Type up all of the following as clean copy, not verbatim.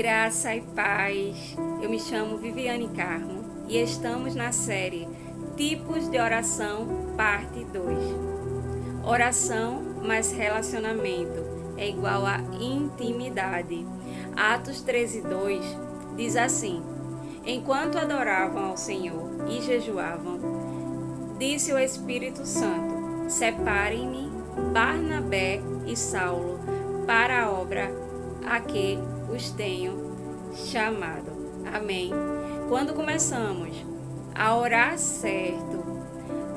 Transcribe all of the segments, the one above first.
Graça e paz. Eu me chamo Viviane Carmo e estamos na série Tipos de Oração, parte 2. Oração mais relacionamento é igual a intimidade. Atos 13:2 diz assim: Enquanto adoravam ao Senhor e jejuavam, disse o Espírito Santo: Separem-me Barnabé e Saulo para a obra a que os tenho chamado. Amém. Quando começamos a orar certo,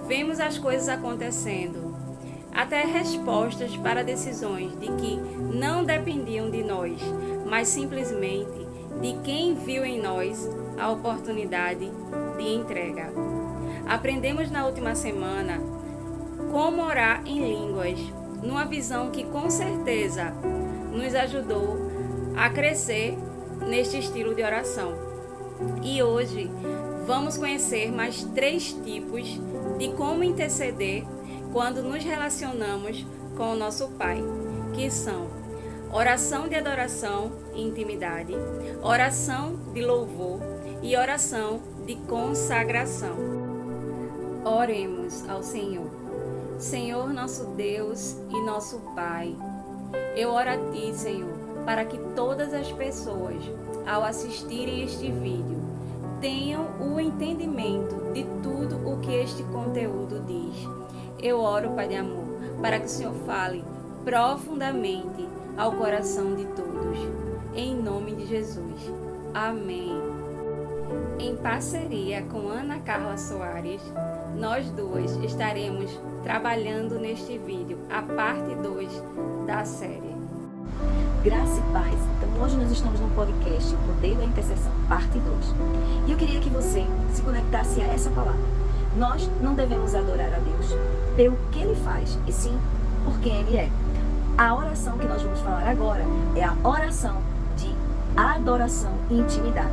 vemos as coisas acontecendo, até respostas para decisões de que não dependiam de nós, mas simplesmente de quem viu em nós a oportunidade de entrega. Aprendemos na última semana como orar em línguas, numa visão que com certeza nos ajudou a crescer neste estilo de oração. E hoje vamos conhecer mais 3 tipos de como interceder quando nos relacionamos com o nosso Pai, que são oração de adoração e intimidade, oração de louvor e oração de consagração. Oremos ao Senhor. Senhor, nosso Deus e nosso Pai, eu oro a Ti, Senhor, para que todas as pessoas, ao assistirem este vídeo, tenham o entendimento de tudo o que este conteúdo diz. Eu oro, Pai de amor, para que o Senhor fale profundamente ao coração de todos. Em nome de Jesus. Amém. Em parceria com Ana Carla Soares, nós duas estaremos trabalhando neste vídeo a parte 2 da série. Graça e paz. Então hoje nós estamos no podcast O Poder da Intercessão, parte 2. E eu queria que você se conectasse a essa palavra. Nós não devemos adorar a Deus pelo que Ele faz, e sim por quem Ele é. A oração que nós vamos falar agora é a oração de adoração e intimidade.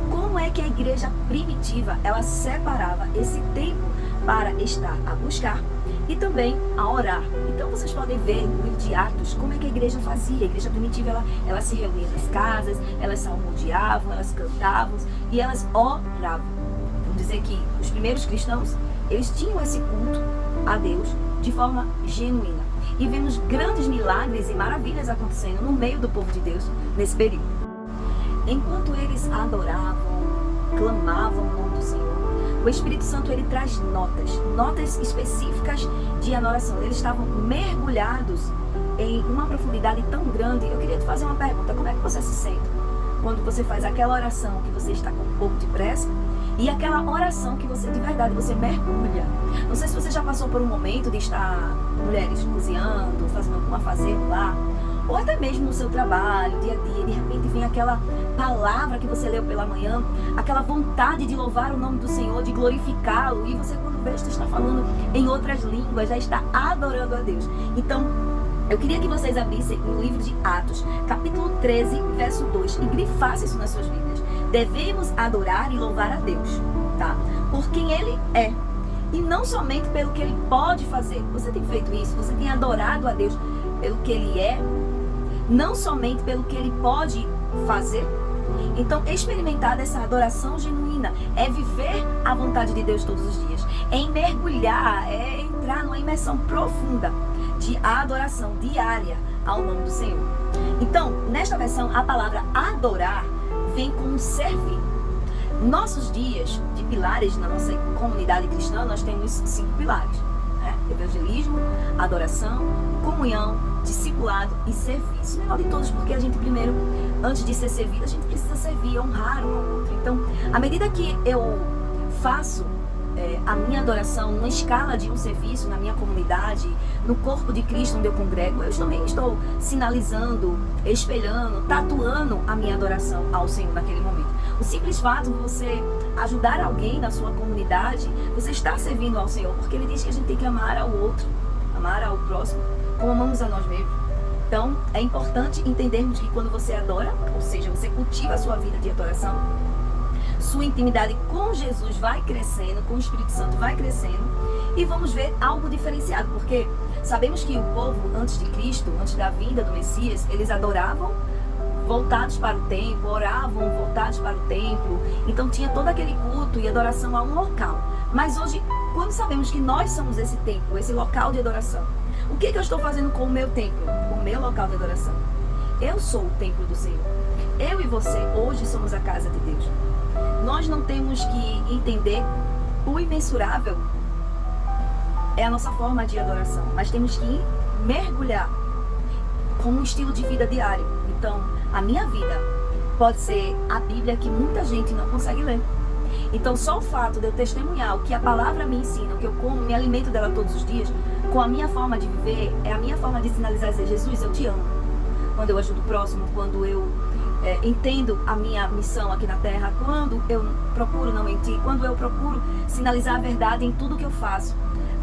Como é que a igreja primitiva, ela separava esse tempo para estar a buscar e também a orar. Então vocês podem ver no livro de Atos como é que a igreja fazia. A igreja primitiva, ela se reunia nas casas, elas salmodiavam, elas cantavam e elas oravam. Vamos dizer que os primeiros cristãos, eles tinham esse culto a Deus de forma genuína. E vemos grandes milagres e maravilhas acontecendo no meio do povo de Deus nesse período. Enquanto eles adoravam, clamavam o nome do Senhor, o Espírito Santo, ele traz notas específicas de adoração. Eles estavam mergulhados em uma profundidade tão grande. Eu queria te fazer uma pergunta: como é que você se sente quando você faz aquela oração que você está com um pouco de pressa e aquela oração que você, de verdade, você mergulha? Não sei se você já passou por um momento de estar, mulheres, cozinhando, fazendo alguma fazenda lá, ou até mesmo no seu trabalho, dia a dia, de repente vem aquela palavra que você leu pela manhã, aquela vontade de louvar o nome do Senhor, de glorificá-lo, e você, quando vê, está falando em outras línguas, já está adorando a Deus. Então, eu queria que vocês abrissem no livro de Atos, capítulo 13, verso 2, e grifassem isso nas suas Bíblias. Devemos adorar e louvar a Deus, tá? Por quem Ele é, e não somente pelo que Ele pode fazer. Você tem feito isso? Você tem adorado a Deus pelo que Ele é, não somente pelo que Ele pode fazer? Então, experimentar essa adoração genuína é viver a vontade de Deus todos os dias, é mergulhar, é entrar numa imersão profunda de adoração diária ao nome do Senhor. Então, nesta versão, a palavra adorar vem com servir. Nossos dias de pilares na nossa comunidade cristã, nós temos 5 pilares, né? Evangelismo, adoração, comunhão, discipulado e serviço. O melhor de todos, porque a gente primeiro, antes de ser servido, a gente precisa servir, honrar um ao outro. Então, à medida que eu faço a minha adoração numa escala de um serviço na minha comunidade, no corpo de Cristo onde eu congrego, eu também estou sinalizando, espelhando, tatuando a minha adoração ao Senhor naquele momento. O simples fato de você ajudar alguém na sua comunidade, você está servindo ao Senhor, porque Ele diz que a gente tem que amar ao outro, amar ao próximo, como amamos a nós mesmos. Então, é importante entendermos que quando você adora, ou seja, você cultiva a sua vida de adoração, sua intimidade com Jesus vai crescendo, com o Espírito Santo vai crescendo, e vamos ver algo diferenciado, porque sabemos que o povo antes de Cristo, antes da vinda do Messias, eles adoravam voltados para o templo, oravam voltados para o templo. Então tinha todo aquele culto e adoração a um local. Mas hoje, quando sabemos que nós somos esse templo, esse local de adoração, o que eu estou fazendo com o meu templo, com o meu local de adoração? Eu sou o templo do Senhor. Eu e você hoje somos a casa de Deus. Nós não temos que entender o imensurável é a nossa forma de adoração, mas temos que mergulhar com um estilo de vida diário. Então, a minha vida pode ser a Bíblia que muita gente não consegue ler. Então, só o fato de eu testemunhar o que a palavra me ensina, o que eu como, me alimento dela todos os dias, com a minha forma de viver, é a minha forma de sinalizar e dizer: Jesus, eu te amo. Quando eu ajudo o próximo, quando eu entendo a minha missão aqui na Terra, quando eu procuro não mentir, quando eu procuro sinalizar a verdade em tudo que eu faço,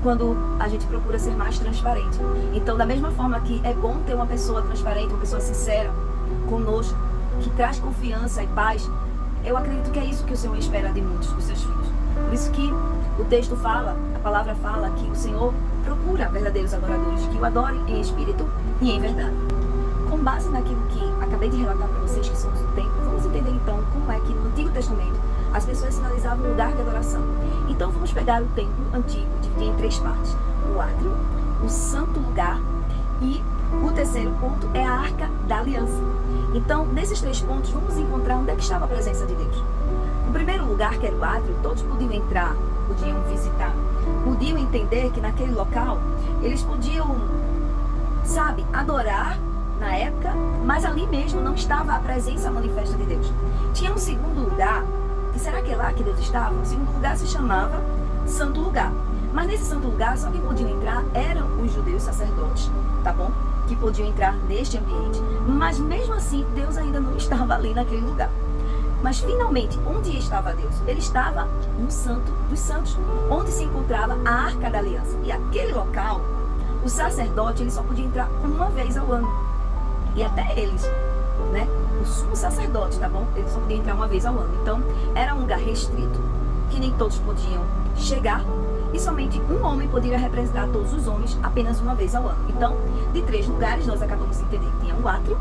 quando a gente procura ser mais transparente. Então, da mesma forma que é bom ter uma pessoa transparente, uma pessoa sincera conosco, que traz confiança e paz, eu acredito que é isso que o Senhor espera de muitos dos seus filhos. Por isso que o texto fala, a palavra fala que o Senhor procura verdadeiros adoradores, que o adorem em espírito e em verdade. Com base naquilo que acabei de relatar para vocês, que somos o templo, vamos entender então como é que no Antigo Testamento as pessoas sinalizavam o lugar de adoração. Então vamos pegar o templo antigo, dividir em 3 partes: o átrio, o santo lugar e o terceiro ponto é a arca da aliança. Então, nesses 3 pontos, vamos encontrar onde é que estava a presença de Deus. No primeiro lugar, que era o átrio, todos podiam entrar, podiam visitar, podiam entender que naquele local eles podiam, adorar na época, mas ali mesmo não estava a presença manifesta de Deus. Tinha um segundo lugar, que será que é lá que Deus estava? O segundo lugar se chamava Santo Lugar. Mas nesse santo lugar, só quem podia entrar eram os judeus sacerdotes, tá bom? Que podiam entrar neste ambiente. Mas mesmo assim, Deus ainda não estava ali naquele lugar. Mas finalmente, onde estava Deus? Ele estava no Santo dos Santos, onde se encontrava a Arca da Aliança. E aquele local, o sacerdote, ele só podia entrar uma vez ao ano. E até eles, o sumo sacerdote, tá bom? Ele só podia entrar uma vez ao ano. Então, era um lugar restrito, que nem todos podiam chegar. E somente um homem poderia representar todos os homens apenas uma vez ao ano. Então, de 3 lugares, nós acabamos de entender que tinha o átrio,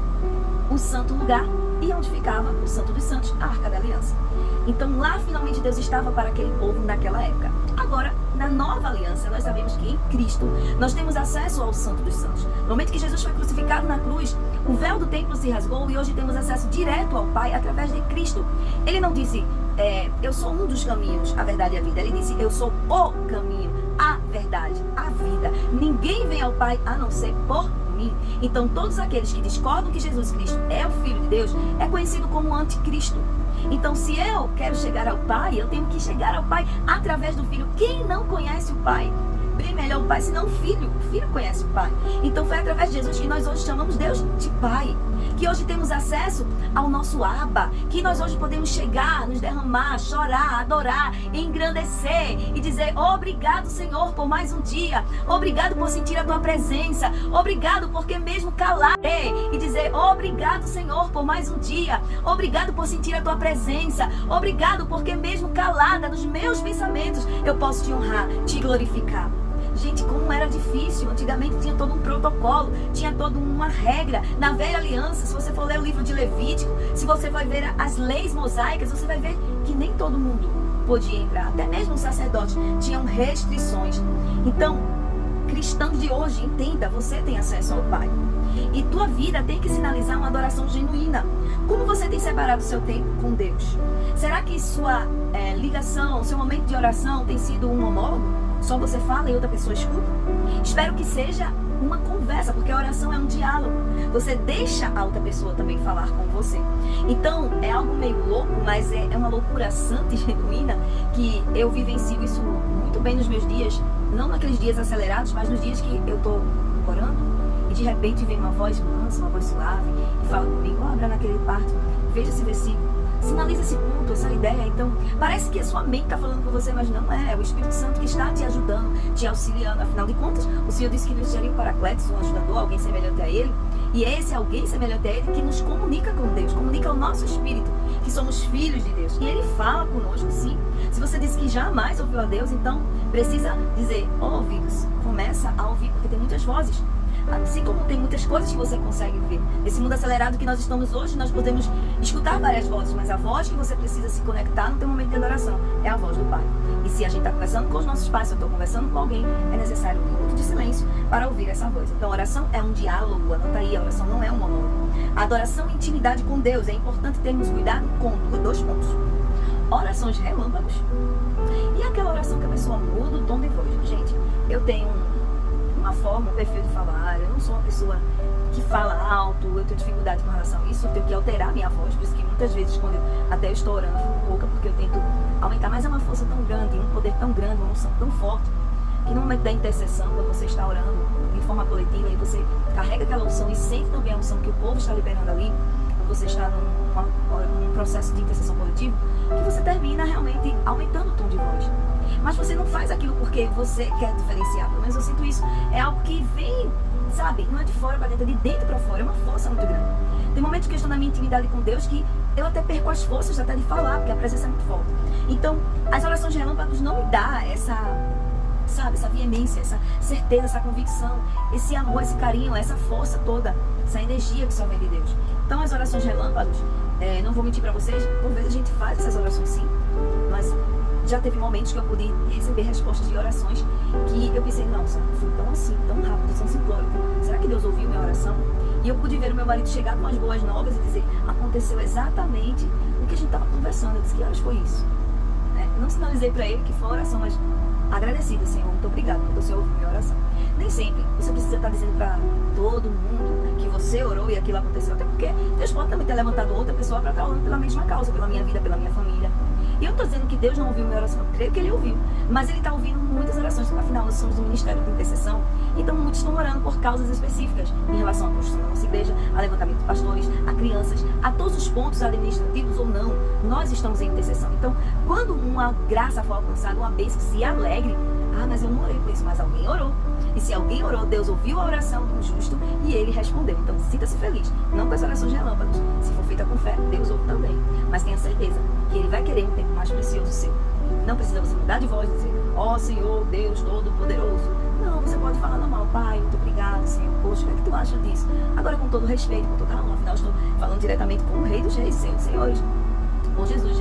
o santo lugar e onde ficava o Santo dos Santos, a Arca da Aliança. Então, lá finalmente Deus estava para aquele povo naquela época. Agora, na nova aliança, nós sabemos que em Cristo nós temos acesso ao Santo dos Santos. No momento que Jesus foi crucificado na cruz, o véu do templo se rasgou e hoje temos acesso direto ao Pai através de Cristo. Ele não disse: eu sou um dos caminhos, a verdade e a vida. Ele disse: eu sou o caminho, a verdade, a vida. Ninguém vem ao Pai a não ser por mim. Então, todos aqueles que discordam que Jesus Cristo é o Filho de Deus, é conhecido como anticristo. Então, se eu quero chegar ao Pai, eu tenho que chegar ao Pai através do Filho. Quem não conhece o Pai? Bem melhor o Pai, senão o Filho. O Filho conhece o Pai. Então, foi através de Jesus que nós hoje chamamos Deus de Pai. Que hoje temos acesso ao nosso Abba, que nós hoje podemos chegar, nos derramar, chorar, adorar, engrandecer e dizer: obrigado, Senhor, por mais um dia, obrigado por sentir a tua presença, obrigado porque mesmo calado, e dizer: obrigado, Senhor, por mais um dia, obrigado por sentir a tua presença, obrigado porque mesmo calada nos meus pensamentos eu posso te honrar, te glorificar. Gente, como era difícil. Antigamente tinha todo um protocolo, tinha toda uma regra. Na velha aliança, se você for ler o livro de Levítico, se você vai ver as leis mosaicas, você vai ver que nem todo mundo podia entrar. Até mesmo os sacerdotes tinham restrições. Então, cristãos de hoje, entenda, você tem acesso ao Pai. E tua vida tem que sinalizar uma adoração genuína. Como você tem separado o seu tempo com Deus? Será que sua ligação, seu momento de oração tem sido um monólogo? Só você fala e outra pessoa escuta? Espero que seja uma conversa, porque a oração é um diálogo. Você deixa a outra pessoa também falar com você. Então, é algo meio louco, mas é uma loucura santa e genuína, que eu vivencio isso muito bem nos meus dias. Não naqueles dias acelerados, mas nos dias que eu estou orando e de repente vem uma voz mansa, uma voz suave e fala comigo: abra naquele parte, veja esse versículo. Sinaliza esse ponto, essa ideia. Então, parece que a sua mente está falando com você, mas não é. É o Espírito Santo que está te ajudando, te auxiliando. Afinal de contas, o Senhor disse que nos seria um paracletos, um ajudador, alguém semelhante a Ele. E é esse alguém semelhante a Ele que nos comunica com Deus, comunica ao nosso espírito, que somos filhos de Deus. E Ele fala conosco, sim. Se você disse que jamais ouviu a Deus, então precisa dizer: ouvidos, começa a ouvir, porque tem muitas vozes. Assim como tem muitas coisas que você consegue ver. Nesse mundo acelerado que nós estamos hoje, nós podemos escutar várias vozes, mas a voz que você precisa se conectar no teu momento de adoração é a voz do Pai. E se a gente está conversando com os nossos pais, se eu estou conversando com alguém, é necessário um minuto de silêncio para ouvir essa voz. Então, a oração é um diálogo, anota aí, a oração não é um monólogo. A adoração e intimidade com Deus, é importante termos cuidado com 2 pontos. Orações relâmpagos e aquela oração que a pessoa muda o tom de voz. Gente, eu tenho uma forma, um perfil de falar, eu não sou uma pessoa que fala alto, eu tenho dificuldade com relação a isso, eu tenho que alterar minha voz, por isso que muitas vezes quando eu estou orando, eu fico rouca, porque eu tento aumentar, mas é uma força tão grande, um poder tão grande, uma unção tão forte, que no momento da intercessão, quando você está orando de forma coletiva, e você carrega aquela unção e sente também a unção que o povo está liberando ali, quando você está num processo de intercessão coletiva, que você termina realmente aumentando o tom de voz. Mas você não faz aquilo porque você quer diferenciar. Pelo menos eu sinto isso. É algo que vem, sabe? Não é de fora para dentro, é de dentro para fora. É uma força muito grande. Tem momentos que eu estou na minha intimidade com Deus que eu até perco as forças até de falar, porque a presença é muito forte. Então, as orações de relâmpagos não me dá essa, sabe? Essa veemência, essa certeza, essa convicção, esse amor, esse carinho, essa força toda, essa energia que só vem de Deus. Então, as orações de relâmpagos, não vou mentir para vocês, por vezes a gente faz essas orações sim, mas já teve momentos que eu pude receber respostas de orações que eu pensei, não, foi tão assim, tão rápido, tão simplórico. Será que Deus ouviu minha oração? E eu pude ver o meu marido chegar com as boas novas e dizer, aconteceu exatamente o que a gente estava conversando. Eu disse, que horas foi isso? Não sinalizei para ele que foi uma oração, mas agradecida, Senhor, muito obrigado, porque o Senhor ouviu minha oração. Nem sempre você precisa estar dizendo para todo mundo que você orou e aquilo aconteceu, até porque Deus pode também ter levantado outra pessoa para estar orando pela mesma causa, pela minha vida, pela minha família. E eu não estou dizendo que Deus não ouviu minha oração, eu creio que Ele ouviu, mas Ele está ouvindo muitas orações, porque afinal nós somos um ministério de intercessão, então muitos estão orando por causas específicas, em relação à construção da nossa igreja, a levantamento de pastores, a crianças, a todos os pontos administrativos ou não, nós estamos em intercessão. Então, quando uma graça for alcançada, uma bênção, se alegre, mas eu não orei por isso, mas alguém orou. E se alguém orou, Deus ouviu a oração do justo e Ele respondeu. Então, sinta-se feliz, não com as orações relâmpagos. Se for feita com fé, Deus ouve também. Mas tenha certeza que Ele vai querer um tempo mais precioso seu. Não precisa você mudar de voz e dizer, ó Senhor, Deus Todo-Poderoso. Não, você pode falar normal, Pai, muito obrigado, Senhor. Poxa, o que é que tu acha disso? Agora, com todo respeito, com toda a honra, afinal, estou falando diretamente com o Rei dos Reis, Senhor, Senhores. Por Jesus,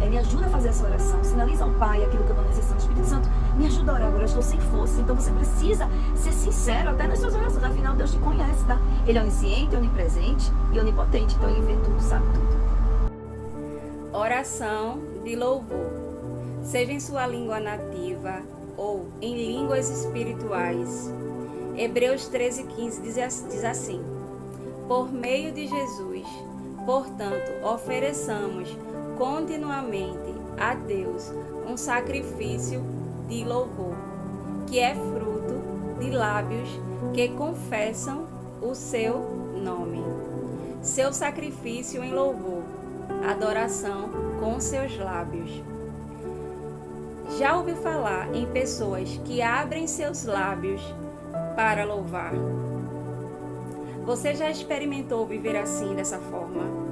me ajuda a fazer essa oração, sinaliza ao Pai aquilo que eu estou necessitando. Espírito Santo, me ajuda a orar, agora eu estou sem força. Então você precisa ser sincero até nas suas orações, afinal Deus te conhece, tá? Ele é onisciente, onipresente e onipotente, então Ele vê tudo, sabe tudo. Oração de louvor, seja em sua língua nativa ou em línguas espirituais. Hebreus 13:15 diz assim, por meio de Jesus, portanto, ofereçamos continuamente a Deus um sacrifício de louvor, que é fruto de lábios que confessam o seu nome. Seu sacrifício em louvor, adoração com seus lábios. Já ouviu falar em pessoas que abrem seus lábios para louvar? Você já experimentou viver assim, dessa forma?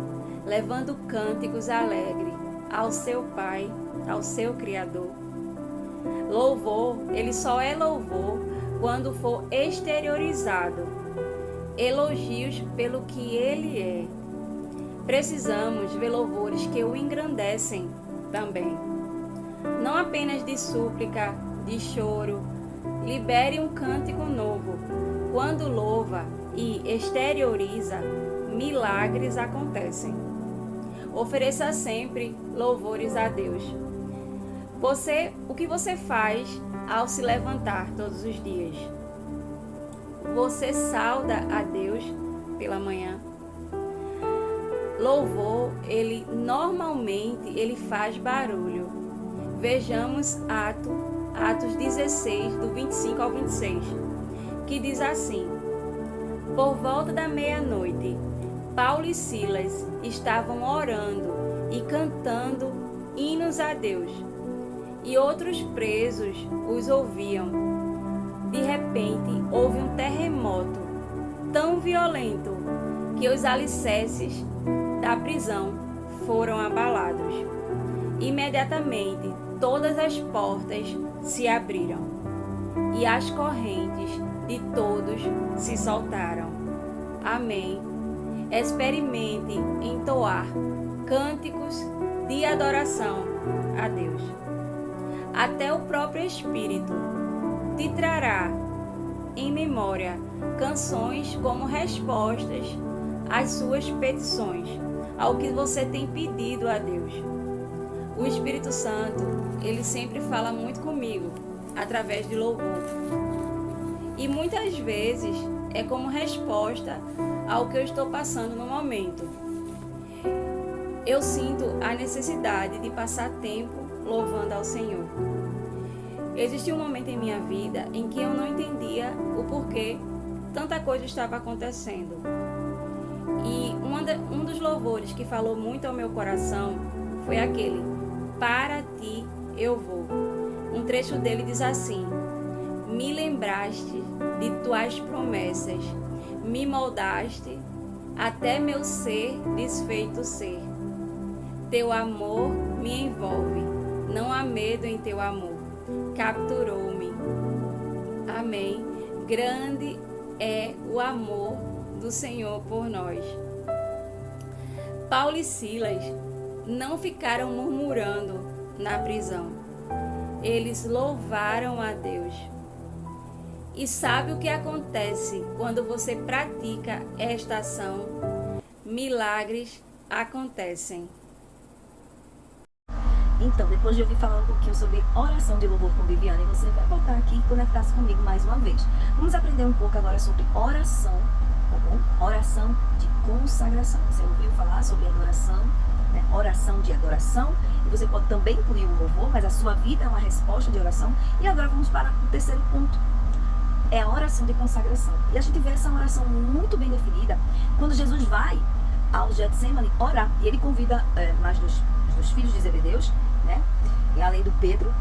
Levando cânticos alegres ao seu Pai, ao seu Criador. Louvor, ele só é louvor quando for exteriorizado. Elogios pelo que ele é. Precisamos ver louvores que o engrandecem também. Não apenas de súplica, de choro. Libere um cântico novo. Quando louva e exterioriza, milagres acontecem. Ofereça sempre louvores a Deus. O que você faz ao se levantar todos os dias? Você sauda a Deus pela manhã? Louvor, ele normalmente faz barulho. Vejamos Atos 16, do 25 ao 26, que diz assim: por volta da meia-noite, Paulo e Silas estavam orando e cantando hinos a Deus, e outros presos os ouviam. De repente, houve um terremoto tão violento que os alicerces da prisão foram abalados. Imediatamente, todas as portas se abriram e as correntes de todos se soltaram. Amém. Experimente entoar cânticos de adoração a Deus. Até o próprio Espírito te trará em memória canções como respostas às suas petições, ao que você tem pedido a Deus. O Espírito Santo, ele sempre fala muito comigo, através de louvor. E muitas vezes é como resposta ao que eu estou passando no momento. Eu sinto a necessidade de passar tempo louvando ao Senhor. Existiu um momento em minha vida em que eu não entendia o porquê tanta coisa estava acontecendo. E um dos louvores que falou muito ao meu coração foi aquele: Para ti eu vou. Um trecho dele diz assim: Me lembraste de tuas promessas, me moldaste até meu ser desfeito ser. Teu amor me envolve, não há medo em teu amor, capturou-me. Amém. Grande é o amor do Senhor por nós. Paulo e Silas não ficaram murmurando na prisão. Eles louvaram a Deus. E sabe o que acontece quando você pratica esta ação? Milagres acontecem. Então, depois de ouvir falar um pouquinho sobre oração de louvor com Viviane, você vai voltar aqui e conectar-se comigo mais uma vez. Vamos aprender um pouco agora sobre oração, tá bom? Oração de consagração. Você ouviu falar sobre adoração, né? Oração de adoração. E você pode também incluir o louvor, mas a sua vida é uma resposta de oração. E agora vamos para o terceiro ponto. É a oração de consagração. E a gente vê essa oração muito bem definida quando Jesus vai ao Getsemane orar. E ele convida mais dos filhos de Zebedeus, né? E além do Pedro.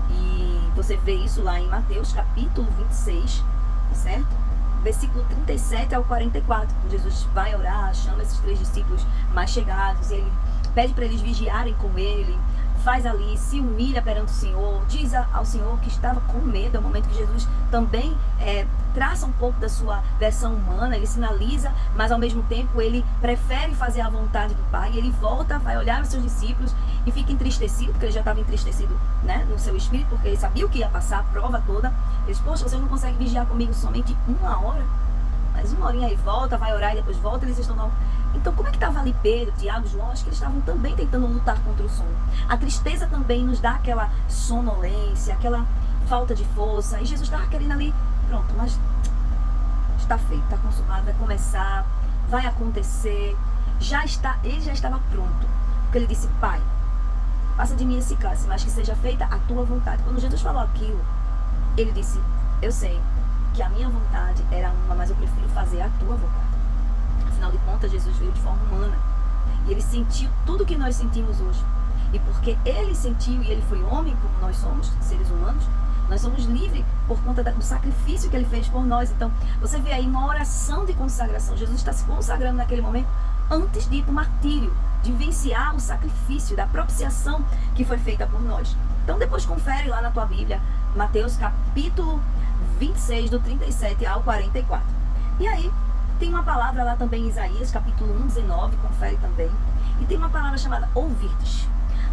E você vê isso lá em Mateus capítulo 26, certo? Versículo 37 ao 44. Quando Jesus vai orar, chama esses 3 discípulos mais chegados. E ele pede para eles vigiarem com ele. Faz ali, se humilha perante o Senhor, diz ao Senhor que estava com medo. É o momento que Jesus também traça um pouco da sua versão humana, ele sinaliza, mas ao mesmo tempo ele prefere fazer a vontade do Pai. Ele volta, vai olhar os seus discípulos e fica entristecido, porque ele já estava entristecido, né, no seu espírito, porque ele sabia o que ia passar, a prova toda. Ele disse: poxa, vocês não conseguem vigiar comigo somente 1 hora? Mas 1 horinha aí volta, vai orar e depois volta, eles estão não. Então, como é que estava ali Pedro, Tiago, João? Acho que eles estavam também tentando lutar contra o sono. A tristeza também nos dá aquela sonolência, aquela falta de força. E Jesus estava querendo ali, pronto, mas está feito, está consumado, vai começar, vai acontecer. Ele já estava pronto. Porque ele disse: Pai, passa de mim esse cálice, mas que seja feita a tua vontade. Quando Jesus falou aquilo, ele disse: eu sei que a minha vontade era uma, mas eu prefiro fazer a tua vontade. Afinal de contas, Jesus veio de forma humana. E ele sentiu tudo que nós sentimos hoje. E porque ele sentiu e ele foi homem, como nós somos, seres humanos, nós somos livres por conta do sacrifício que ele fez por nós. Então, você vê aí uma oração de consagração. Jesus está se consagrando naquele momento antes de ir para o martírio, de vivenciar o sacrifício, da propiciação que foi feita por nós. Então, depois confere lá na tua Bíblia, Mateus capítulo 26, do 37 ao 44. E aí, tem uma palavra lá também em Isaías, capítulo 1, 19, confere também. E tem uma palavra chamada ouvirdes.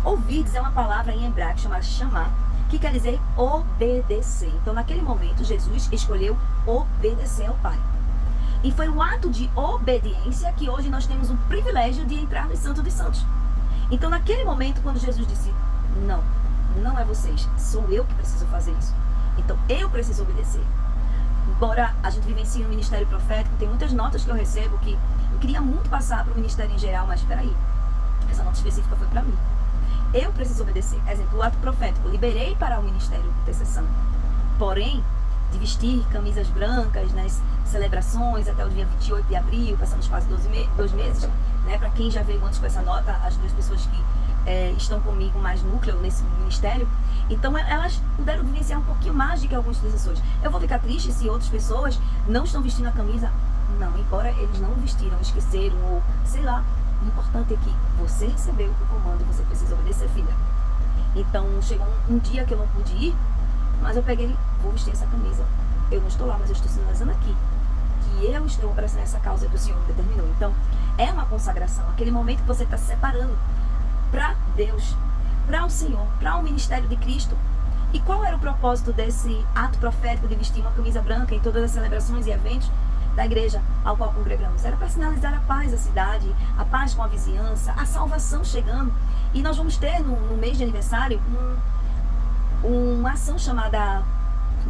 Ouvirdes é uma palavra em hebraico chamada chamar, que quer dizer obedecer. Então, naquele momento, Jesus escolheu obedecer ao Pai. E foi o ato de obediência que hoje nós temos o privilégio de entrar no Santo dos Santos. Então, naquele momento, quando Jesus disse: não é vocês, sou eu que preciso fazer isso. Então, eu preciso obedecer. Embora a gente vivencie no ministério profético, tem muitas notas que eu recebo que eu queria muito passar para o ministério em geral, mas espera aí, essa nota específica foi para mim. Eu preciso obedecer. Exemplo, o ato profético, liberei para o ministério de intercessão. Porém, de vestir camisas brancas nas celebrações até o dia 28 de abril, passamos quase 2 meses, né? Para quem já veio antes com essa nota, as 2 pessoas que estão comigo mais núcleo nesse ministério, então elas puderam vivenciar um pouquinho mais do que alguns intercessores. Eu vou ficar triste se outras pessoas não estão vestindo a camisa? Não, embora eles não vestiram, esqueceram ou sei lá. O importante é que você recebeu o comando e você precisa obedecer, filha. Então chegou um dia que eu não pude ir, mas eu peguei, vou vestir essa camisa. eu não estou lá, mas eu estou sinalizando aqui que eu estou abraçando essa causa que o Senhor determinou. Então, é uma consagração, aquele momento que você está se separando para Deus, para o Senhor, para o ministério de Cristo. E qual era o propósito desse ato profético de vestir uma camisa branca em todas as celebrações e eventos da igreja ao qual congregamos? Era para sinalizar a paz da cidade, a paz com a vizinhança, a salvação chegando. E nós vamos ter no mês de aniversário uma ação chamada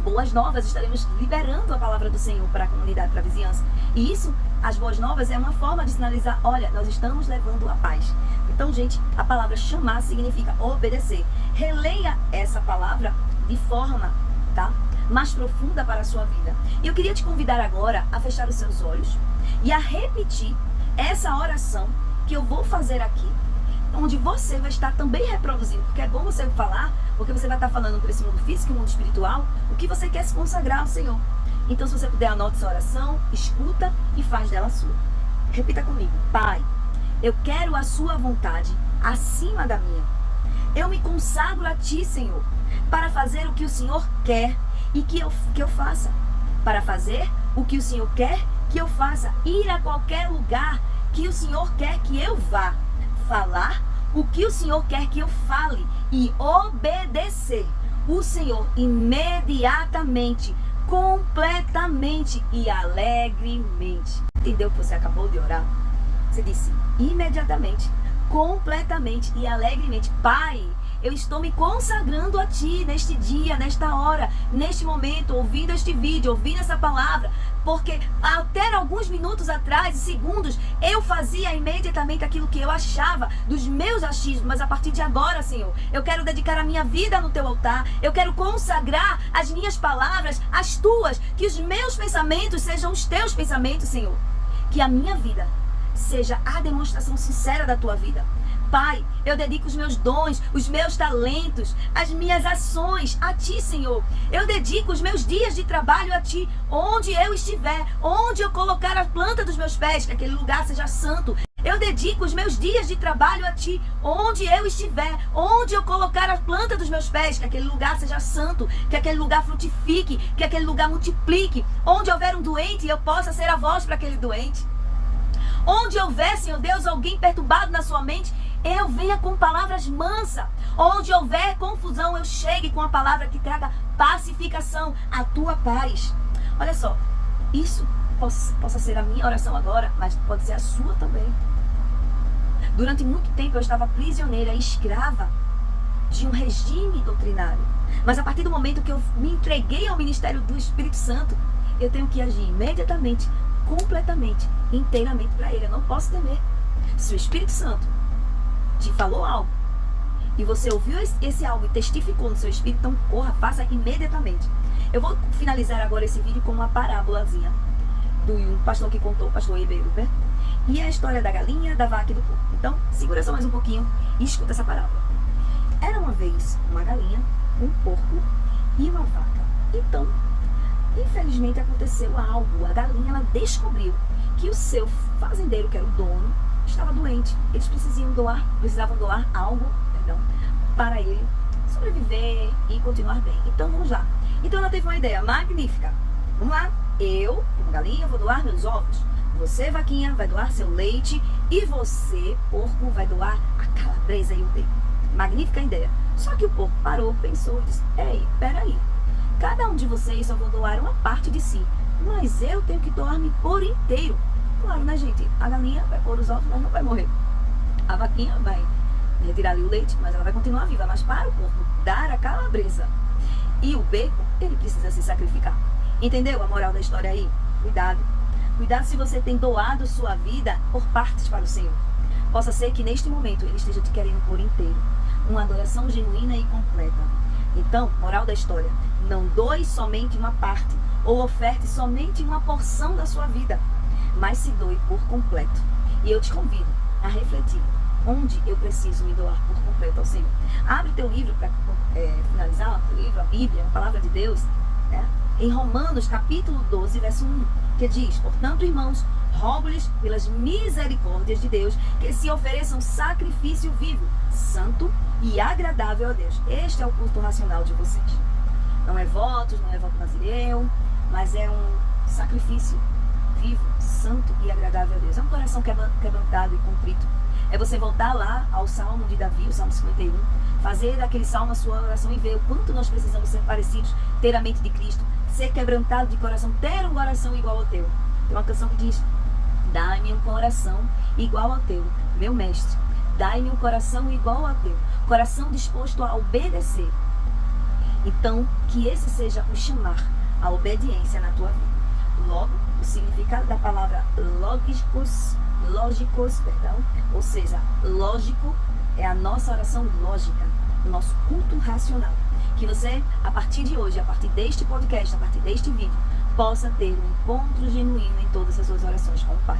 Boas Novas. Estaremos liberando a palavra do Senhor para a comunidade, para a vizinhança. E isso, as Boas Novas, é uma forma de sinalizar, olha, nós estamos levando a paz. Então, gente, a palavra chamar significa obedecer. Releia essa palavra de forma, mais profunda para a sua vida. E eu queria te convidar agora a fechar os seus olhos e a repetir essa oração que eu vou fazer aqui, onde você vai estar também reproduzindo, porque é bom você falar, porque você vai estar falando para esse mundo físico e mundo espiritual, o que você quer se consagrar ao Senhor. Então, se você puder, anote essa oração, escuta e faz dela sua. Repita comigo. Pai, eu quero a sua vontade acima da minha. Eu me consagro a ti, Senhor, para fazer o que o Senhor quer e que eu faça. Para fazer o que o Senhor quer que eu faça. Ir a qualquer lugar que o Senhor quer que eu vá. Falar o que o Senhor quer que eu fale. E obedecer o Senhor imediatamente, completamente e alegremente. Entendeu que você acabou de orar? Você disse imediatamente, completamente e alegremente. Pai, eu estou me consagrando a ti neste dia, nesta hora, neste momento, ouvindo este vídeo, ouvindo essa palavra, porque até alguns minutos atrás, segundos, eu fazia imediatamente aquilo que eu achava dos meus achismos, mas a partir de agora, Senhor, eu quero dedicar a minha vida no teu altar, eu quero consagrar as minhas palavras, as tuas, que os meus pensamentos sejam os teus pensamentos, Senhor, que a minha vida seja a demonstração sincera da tua vida. Pai, eu dedico os meus dons, os meus talentos, as minhas ações a ti, Senhor. Eu dedico os meus dias de trabalho a ti, onde eu estiver, onde eu colocar a planta dos meus pés, que aquele lugar seja santo. Eu dedico os meus dias de trabalho a ti, onde eu estiver, onde eu colocar a planta dos meus pés, que aquele lugar seja santo, que aquele lugar frutifique, que aquele lugar multiplique. Onde houver um doente, eu possa ser a voz para aquele doente. Onde houver, Senhor Deus, alguém perturbado na sua mente, eu venha com palavras mansas. Onde houver confusão, eu chegue com a palavra que traga pacificação, a tua paz. Olha só, isso possa ser a minha oração agora, mas pode ser a sua também. Durante muito tempo eu estava prisioneira, escrava de um regime doutrinário. Mas a partir do momento que eu me entreguei ao ministério do Espírito Santo, eu tenho que agir imediatamente, completamente, inteiramente para Ele. Eu não posso temer. Se o Espírito Santo te falou algo e você ouviu esse algo e testificou no seu espírito, então corra, faça imediatamente. Eu vou finalizar agora esse vídeo com uma parábolazinha do pastor que contou, o pastor Eber, e é a história da galinha, da vaca e do porco. Então, segura só mais um pouquinho e escuta essa parábola. Era uma vez uma galinha, um porco e uma vaca. Então, infelizmente aconteceu algo. A galinha, ela descobriu que o seu fazendeiro, que era o dono, estava doente. Eles precisavam doar algo, para ele sobreviver e continuar bem. Então vamos lá. Então ela teve uma ideia magnífica. Vamos lá. Eu, como galinha, vou doar meus ovos. Você, vaquinha, vai doar seu leite. E você, porco, vai doar a calabresa e o bacon. Magnífica ideia. Só que o porco parou, pensou e disse: ei, peraí. Cada um de vocês só vou doar uma parte de si, mas eu tenho que doar-me por inteiro. Claro, né, gente? A galinha vai pôr os ovos, mas não vai morrer. A vaquinha vai retirar ali o leite, mas ela vai continuar viva. Mas para o porco dar a calabresa e o bacon, ele precisa se sacrificar. Entendeu a moral da história aí? Cuidado. Cuidado se você tem doado sua vida por partes para o Senhor. Possa ser que neste momento Ele esteja te querendo por inteiro. Uma adoração genuína e completa. Então, moral da história: não doe somente uma parte ou oferte somente uma porção da sua vida, mas se doe por completo. E eu te convido a refletir onde eu preciso me doar por completo ao Senhor. Abre teu livro para finalizar, o livro, a Bíblia, a Palavra de Deus, né? Em Romanos capítulo 12, verso 1, que diz: portanto, irmãos, rogo-lhes pelas misericórdias de Deus que se ofereçam sacrifício vivo, santo e agradável a Deus. Este é o culto racional de vocês. Não é votos, não é voto nazireu, mas é um sacrifício vivo, santo e agradável a Deus. É um coração quebrantado e contrito. É você voltar lá ao Salmo de Davi, o Salmo 51, fazer daquele salmo a sua oração e ver o quanto nós precisamos ser parecidos, ter a mente de Cristo, ser quebrantado de coração, ter um coração igual ao teu. Tem uma canção que diz: dai-me um coração igual ao teu, meu mestre. Dai-me um coração igual ao teu, coração disposto a obedecer. Então, que esse seja o chamar à obediência na tua vida. Logo, o significado da palavra lógicos, ou seja, lógico é a nossa oração lógica, o nosso culto racional. Que você, a partir de hoje, a partir deste podcast, a partir deste vídeo, possa ter um encontro genuíno em todas as suas orações com o Pai.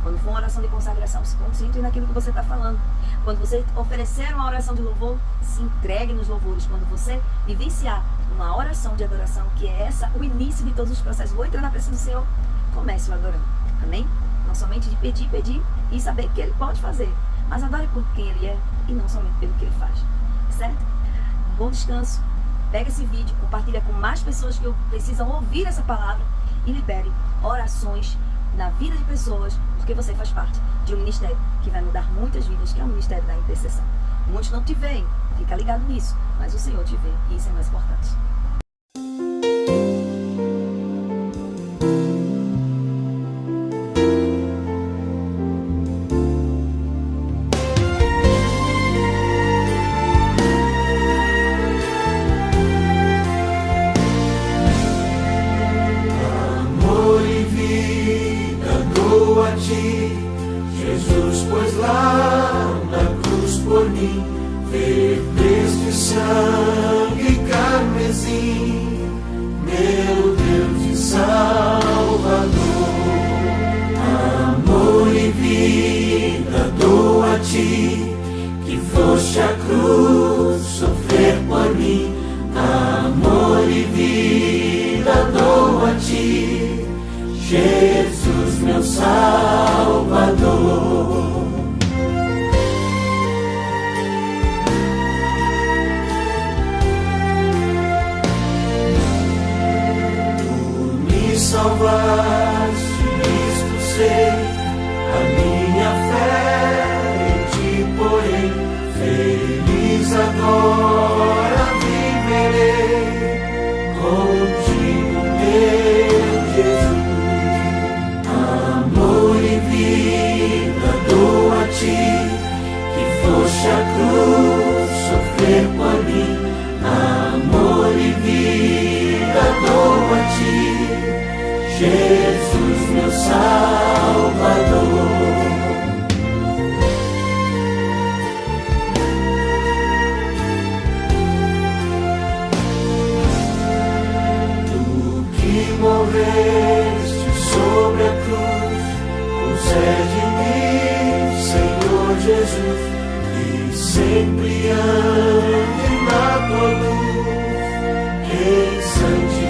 Quando for uma oração de consagração, se concentre naquilo que você está falando. Quando você oferecer uma oração de louvor, se entregue nos louvores. Quando você vivenciar uma oração de adoração, que é essa, o início de todos os processos, vou entrar na presença do Senhor, comece o adorando. Amém? Não somente de pedir e saber que Ele pode fazer, mas adore por quem Ele é e não somente pelo que Ele faz. Certo? Um bom descanso. Pega esse vídeo, compartilha com mais pessoas que precisam ouvir essa palavra e libere orações na vida de pessoas, porque você faz parte de um ministério que vai mudar muitas vidas, que é o ministério da intercessão. Muitos não te veem, fica ligado nisso, mas o Senhor te vê e isso é mais importante. Jesus, pois lá na cruz por mim, verteste sangue carmesim, meu Deus e Salvador. Amor e vida dou a ti, que foste a cruz sofrer por mim. Amor e vida dou a ti, Jesus, meu Salvador. Tu me salvaste, isto sei, a minha fé em ti porém, feliz agora viverei contigo, meu Jesus. Vida dou a ti, que foste a cruz sofrer por mim. Amor e vida dou a ti, Jesus, meu Salvador. Tu que morreste sobre a cruz, concede mim, Senhor Jesus, e sempre ande na tua luz, em santificação.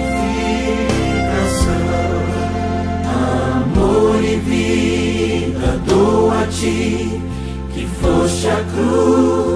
Amor e vida dou a ti, que foste a cruz